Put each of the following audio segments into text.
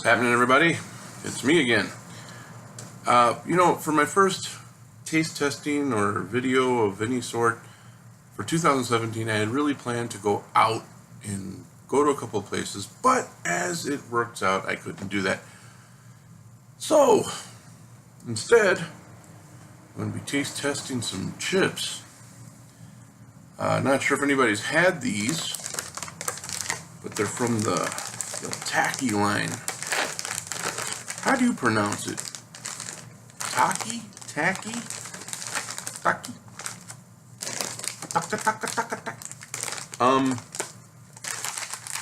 Happening, everybody? It's me again. For my first taste testing or video of any sort for 2017, I had really planned to go out and go to a couple of places, but as it works out, I couldn't do that. So, instead, I'm going to be taste testing some chips. Not sure if anybody's had these, but they're from the Taki line. How do you pronounce it? Taki? Taki? Taki?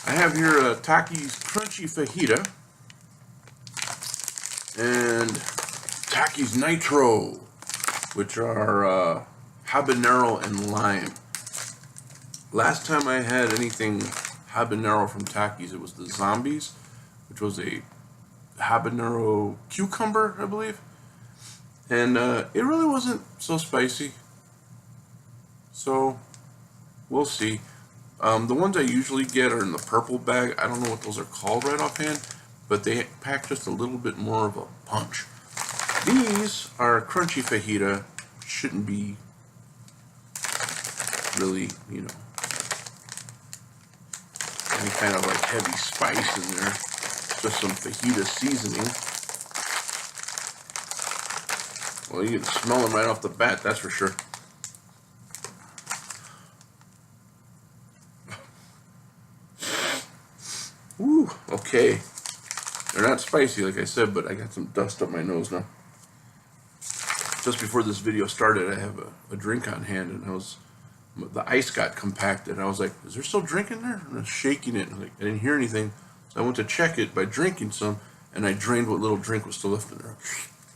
I have here Taki's Crunchy Fajita and Taki's Nitro, which are Habanero and Lime. Last time I had anything Habanero from Taki's, it was the Zombies, which was a habanero cucumber, I believe, and it really wasn't so spicy, so we'll see. The ones I usually get are in the purple bag. I don't know what those are called right offhand, but they pack just a little bit more of a punch. These are Crunchy Fajita. Shouldn't be really, any kind of like heavy spice in there. Just some fajita seasoning. Well, you can smell them right off the bat, that's for sure. Ooh, okay. They're not spicy, like I said, but I got some dust up my nose now. Just before this video started, I have a drink on hand, and the ice got compacted. I was like, is there still drink in there? And I was shaking it, and I didn't hear anything. So I went to check it by drinking some, and I drained what little drink was still left in there.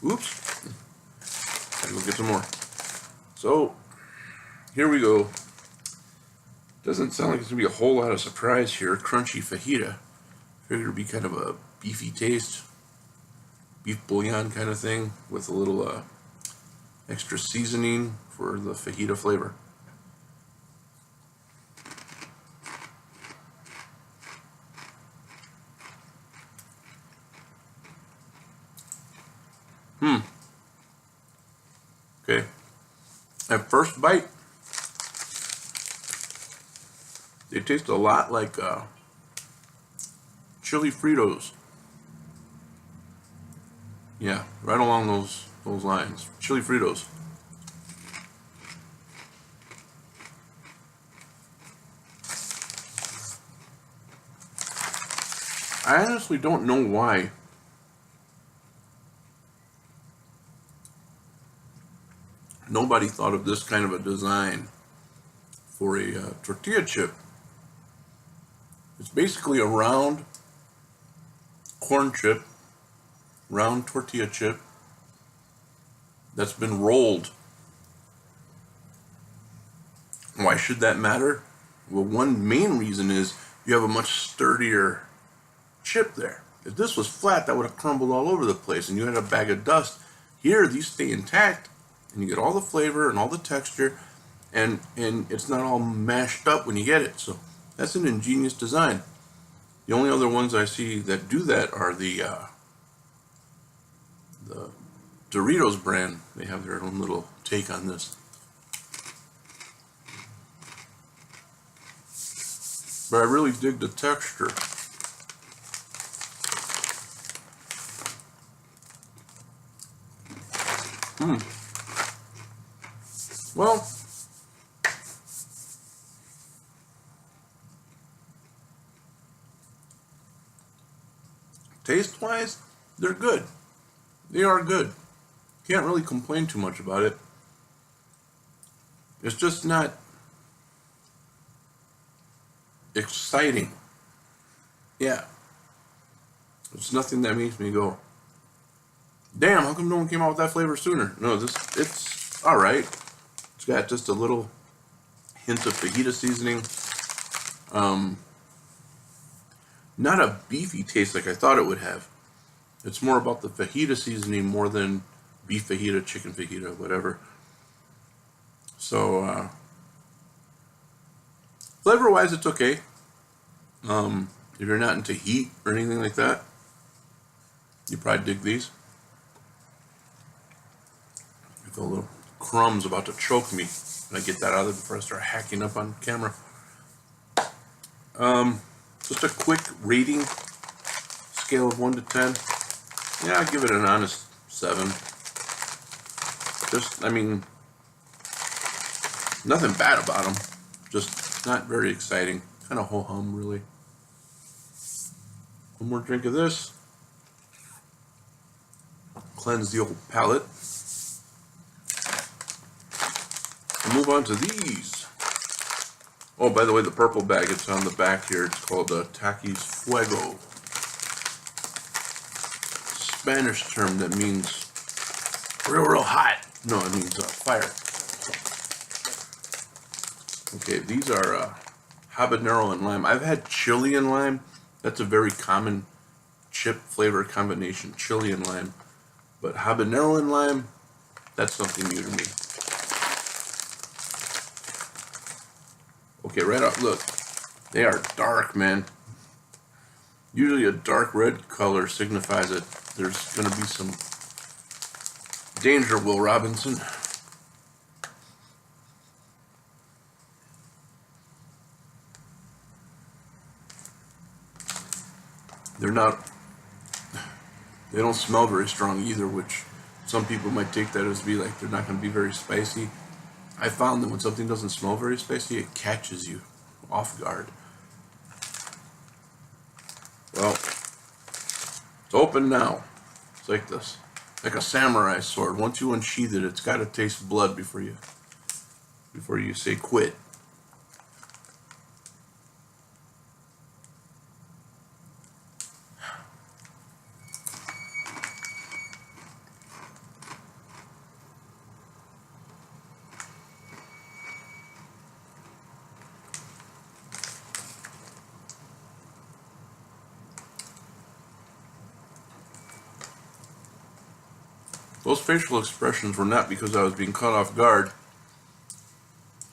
Oops. Gotta go get some more. So, here we go. Doesn't sound like there's gonna be a whole lot of surprise here. Crunchy Fajita. Figured it'd be kind of a beefy taste. Beef bouillon kind of thing, with a little extra seasoning for the fajita flavor. Okay. At first bite, they taste a lot like chili Fritos. Yeah, right along those lines. Chili Fritos. I honestly don't know why nobody thought of this kind of a design for a tortilla chip. It's basically a round corn chip, round tortilla chip that's been rolled. Why should that matter? Well, one main reason is you have a much sturdier chip there. If this was flat, that would have crumbled all over the place and you had a bag of dust. Here, these stay intact and you get all the flavor and all the texture, and it's not all mashed up when you get it. So that's an ingenious design. The only other ones I see that do that are the Doritos brand. They have their own little take on this. But I really dig the texture. Well, taste-wise, they're good. They are good. Can't really complain too much about it. It's just not exciting. Yeah. It's nothing that makes me go, damn, how come no one came out with that flavor sooner? No, it's alright. It's got just a little hint of fajita seasoning. Not a beefy taste like I thought it would have. It's more about the fajita seasoning more than beef fajita, chicken fajita, whatever. So, flavor-wise, it's okay. If you're not into heat or anything like that, You probably dig these. I feel a little crumbs about to choke me. And I get that out of there before I start hacking up on camera. Just a quick rating, scale of 1 to 10. Yeah, I'll give it an honest 7. Just, I mean, nothing bad about them. Just not very exciting. Kind of ho-hum, really. One more drink of this. Cleanse the old palate. And move on to these. Oh, by the way, the purple bag, it's on the back here. It's called Taki's Fuego. Spanish term that means real hot. No, it means fire. Okay, these are habanero and lime. I've had chili and lime. That's a very common chip flavor combination, chili and lime. But habanero and lime, that's something new to me. Okay, right off, look. They are dark, man. Usually a dark red color signifies that there's going to be some danger, Will Robinson. They don't smell very strong either, which some people might take that as be like they're not going to be very spicy. I found that when something doesn't smell very spicy, it catches you off guard. Well, it's open now. It's like this, like a samurai sword. Once you unsheath it, it's got to taste you before you say quit. Those facial expressions were not because I was being caught off guard,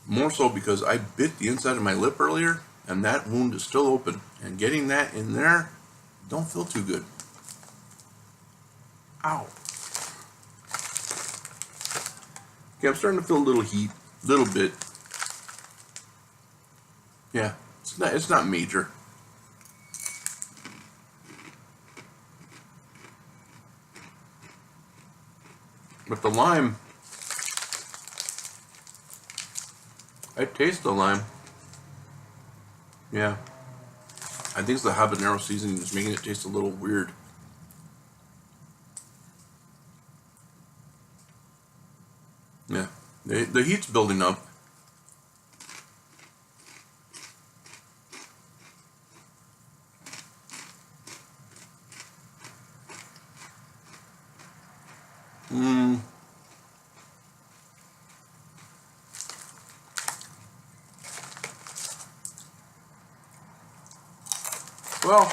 more so because I bit the inside of my lip earlier, and that wound is still open, and getting that in there don't feel too good. Ow. Okay, I'm starting to feel a little heat, little bit. Yeah, it's not major. But the lime, I taste the lime. Yeah. I think it's the habanero seasoning that's making it taste a little weird. Yeah. The heat's building up. Well,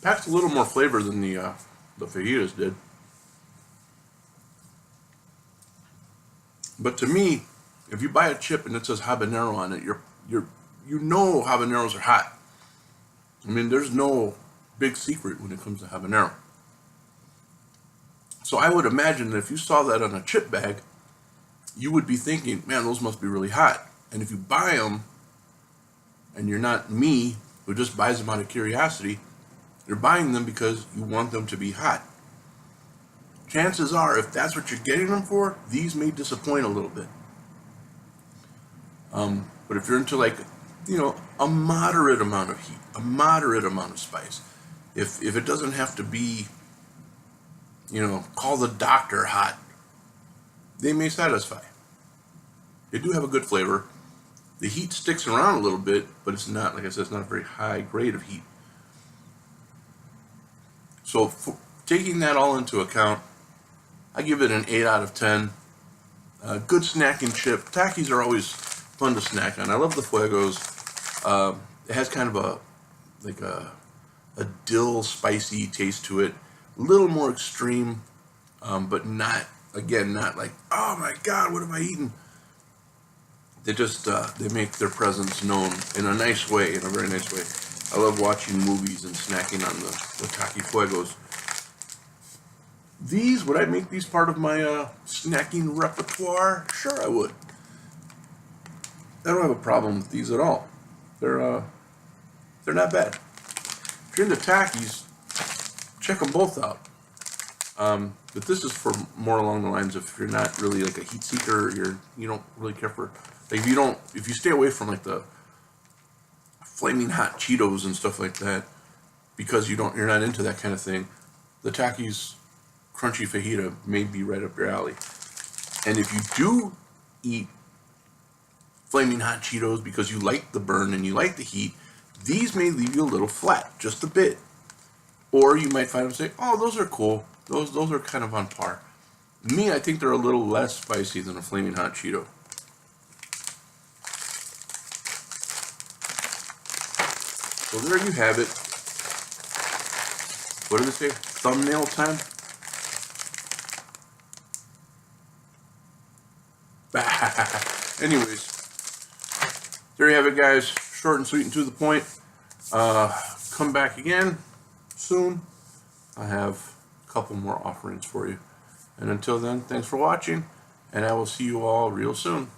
packs a little more flavor than the fajitas did. But to me, if you buy a chip and it says habanero on it, you know habaneros are hot. I mean, there's no big secret when it comes to habanero. So I would imagine that if you saw that on a chip bag, you would be thinking, man, those must be really hot. And if you buy them, and you're not me, who just buys them out of curiosity, you're buying them because you want them to be hot. Chances are, if that's what you're getting them for, these may disappoint a little bit. But if you're into like, a moderate amount of heat, a moderate amount of spice, if it doesn't have to be, call the doctor hot, they may satisfy. They do have a good flavor. The heat sticks around a little bit, but it's not, like I said, it's not a very high grade of heat. So taking that all into account, I give it an 8 out of 10. Good snacking chip. Takis are always fun to snack on. I love the Fuegos. It has kind of a dill spicy taste to it. A little more extreme, but not like, oh my God, what have I eaten? they just they make their presence known in a nice way, in a very nice way. I love watching movies and snacking on the Taki Fuegos. These, would I make these part of my snacking repertoire? Sure I would. I don't have a problem with these at all. They're not bad. If you're into Takis, check them both out. But this is for more along the lines of if you're not really like a heat seeker, you don't really care for, like, if you stay away from like the flaming hot Cheetos and stuff like that, because you're not into that kind of thing, the Taki's crunchy fajita may be right up your alley. And if you do eat flaming hot Cheetos because you like the burn and you like the heat, these may leave you a little flat, just a bit. Or you might find them say, oh, those are cool. Those are kind of on par. Me, I think they're a little less spicy than a flaming hot Cheeto. So there you have it. What did it say? Thumbnail time? Anyways, there you have it, guys. Short and sweet and to the point. Come back again soon. I have a couple more offerings for you. And until then, thanks for watching, and I will see you all real soon.